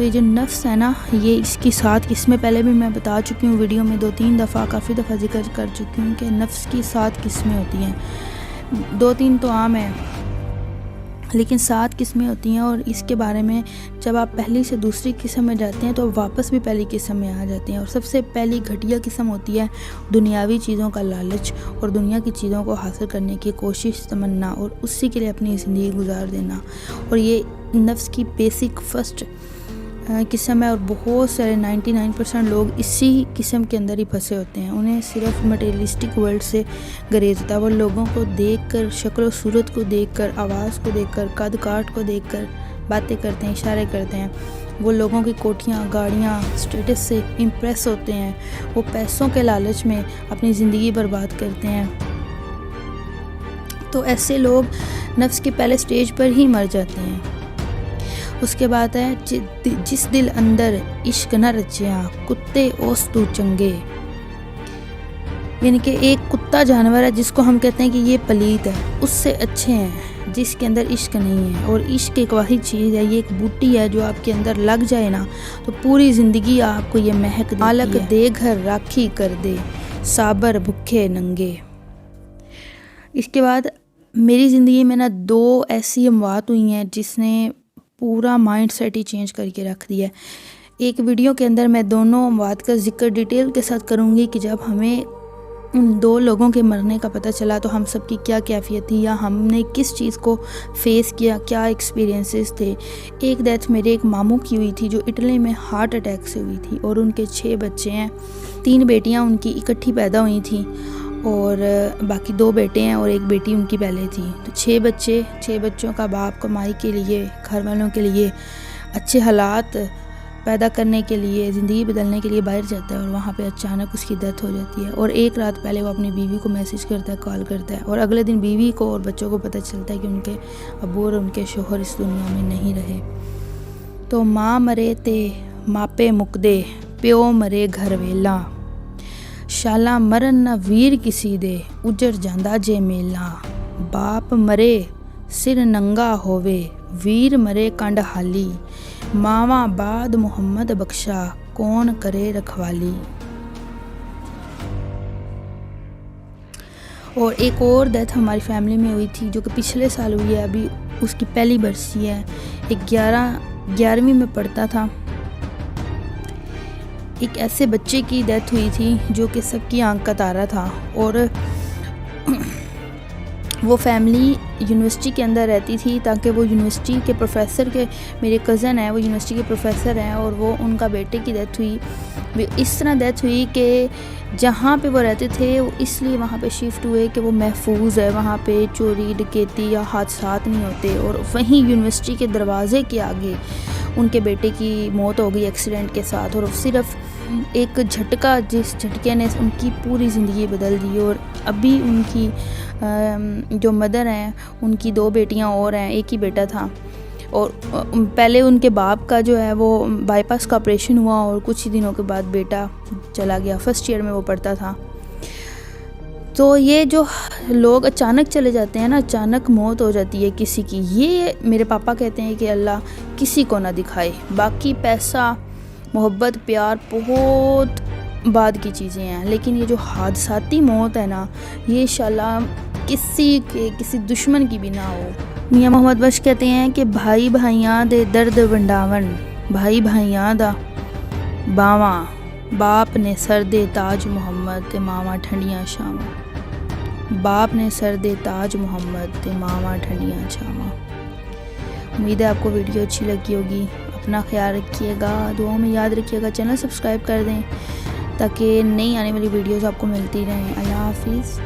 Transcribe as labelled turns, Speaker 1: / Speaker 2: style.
Speaker 1: تو یہ جو نفس ہے نا، یہ اس کی 7 قسمیں پہلے بھی میں بتا چکی ہوں ویڈیو میں 2-3 دفعہ، کافی دفعہ ذکر کر چکی ہوں کہ نفس کی 7 قسمیں ہوتی ہیں. 2-3 تو عام ہیں لیکن 7 قسمیں ہوتی ہیں، اور اس کے بارے میں جب آپ پہلی سے دوسری قسم میں جاتے ہیں تو واپس بھی پہلی قسم میں آ جاتے ہیں. اور سب سے پہلی گھٹیا قسم ہوتی ہے دنیاوی چیزوں کا لالچ اور دنیا کی چیزوں کو حاصل کرنے کی کوشش، تمنا، اور اسی کے لیے اپنی زندگی گزار دینا. اور یہ نفس کی بیسک فرسٹ قسم ہے، اور بہت سارے 99% لوگ اسی قسم کے اندر ہی پھنسے ہوتے ہیں. انہیں صرف مٹیریلسٹک ورلڈ سے گریز ہوتا ہے. وہ لوگوں کو دیکھ کر، شکل و صورت کو دیکھ کر، آواز کو دیکھ کر، قد کاٹ کو دیکھ کر باتیں کرتے ہیں، اشارے کرتے ہیں. وہ لوگوں کی کوٹھیاں، گاڑیاں، سٹیٹس سے امپریس ہوتے ہیں. وہ پیسوں کے لالچ میں اپنی زندگی برباد کرتے ہیں. تو ایسے لوگ نفس کے پہلے سٹیج پر ہی مر جاتے ہیں. اس کے بعد ہے جس دل اندر عشق نہ رچیاں، کتے اوس تو چنگے. یعنی کہ ایک کتا جانور ہے جس کو ہم کہتے ہیں کہ یہ پلیت ہے، اس سے اچھے ہیں جس کے اندر عشق نہیں ہے. اور عشق ایک واحد چیز ہے، یہ ایک بوٹی ہے جو آپ کے اندر لگ جائے نا تو پوری زندگی آپ کو یہ مہک دیتی ہے. مالک دے گھر راکھی کر دے، صابر بھکھے ننگے. اس کے بعد میری زندگی میں نا 2 ایسی اموات ہوئی ہیں جس نے پورا مائنڈ سیٹ ہی چینج کر کے رکھ دیا ہے. ایک ویڈیو کے اندر میں دونوں اموات کا ذکر ڈیٹیل کے ساتھ کروں گی کہ جب ہمیں ان 2 لوگوں کے مرنے کا پتہ چلا تو ہم سب کی کیا کیفیت تھی، یا ہم نے کس چیز کو فیس کیا، کیا ایکسپیرینسز تھے. ایک ڈیتھ میرے ایک ماموں کی ہوئی تھی جو اٹلی میں ہارٹ اٹیک سے ہوئی تھی، اور ان کے 6 بچے ہیں. 3 بیٹیاں ان کی اکٹھی پیدا ہوئی تھیں اور باقی 2 بیٹے ہیں اور ایک بیٹی ان کی پہلے تھی. تو 6 بچے، 6 بچوں کا باپ کمائی کے لیے، گھر والوں کے لیے اچھے حالات پیدا کرنے کے لیے، زندگی بدلنے کے لیے باہر جاتا ہے، اور وہاں پہ اچانک اس کی ڈیتھ ہو جاتی ہے. اور ایک رات پہلے وہ اپنی بیوی کو میسج کرتا ہے، کال کرتا ہے، اور اگلے دن بیوی کو اور بچوں کو پتہ چلتا ہے کہ ان کے ابو اور ان کے شوہر اس دنیا میں نہیں رہے. تو ماں مرے تے ماپے مکدے، پیو مرے گھر ویلا، شالا مرن نہ ویر کسی دے، اجڑ جاندا جے میلا. باپ مرے سر ننگا ہووے، ویر مرے کنڈ حالی، ماواں بعد محمد بخشا، کون کرے رکھوالی. اور ایک اور ڈیتھ ہماری فیملی میں ہوئی تھی جو کہ پچھلے سال ہوئی ہے، ابھی اس کی پہلی برسی ہے. ایک 11ویں میں پڑھتا تھا. ایک ایسے بچے کی ڈیتھ ہوئی تھی جو کہ سب کی آنکھ کا تارا تھا، اور وہ فیملی یونیورسٹی کے اندر رہتی تھی تاکہ وہ یونیورسٹی کے پروفیسر کے، میرے کزن ہیں وہ یونیورسٹی کے پروفیسر ہیں، اور وہ ان کا بیٹے کی ڈیتھ ہوئی. اس طرح ڈیتھ ہوئی کہ جہاں پہ وہ رہتے تھے وہ اس لیے وہاں پہ شفٹ ہوئے کہ وہ محفوظ ہے، وہاں پہ چوری ڈکیتی یا حادثات نہیں ہوتے. اور وہیں یونیورسٹی کے دروازے کے آگے ان کے بیٹے کی موت ہو گئی ایکسیڈنٹ کے ساتھ، اور صرف ایک جھٹکا، جس جھٹکے نے ان کی پوری زندگی بدل دی. اور ابھی ان کی جو مدر ہیں ان کی 2 بیٹیاں اور ہیں، ایک ہی بیٹا تھا. اور پہلے ان کے باپ کا جو ہے وہ بائی پاس کا آپریشن ہوا، اور کچھ ہی دنوں کے بعد بیٹا چلا گیا. فرسٹ ایئر میں وہ پڑھتا تھا. تو یہ جو لوگ اچانک چلے جاتے ہیں نا، اچانک موت ہو جاتی ہے کسی کی، یہ میرے پاپا کہتے ہیں کہ اللہ کسی کو نہ دکھائے. باقی پیسہ، محبت، پیار بہت بعد کی چیزیں ہیں، لیکن یہ جو حادثاتی موت ہے نا، یہ انشاءاللہ کسی دشمن کی بھی نہ ہو. میاں محمد بخش کہتے ہیں کہ بھائی بھائیاں دے درد ونڈاون، بھائی بھائیاں دا باواں، باپ نے سر دے تاج محمد تے ماواں ٹھنڈیاں شاواں. باپ نے سر دے تاج محمد تے ماواں ٹھنڈیاں چھاواں. امید ہے آپ کو ویڈیو اچھی لگی ہوگی. اپنا خیال رکھیے گا، دعاؤں میں یاد رکھیے گا. چینل سبسکرائب کر دیں تاکہ نئی آنے والی ویڈیوز آپ کو ملتی رہیں. اللہ حافظ.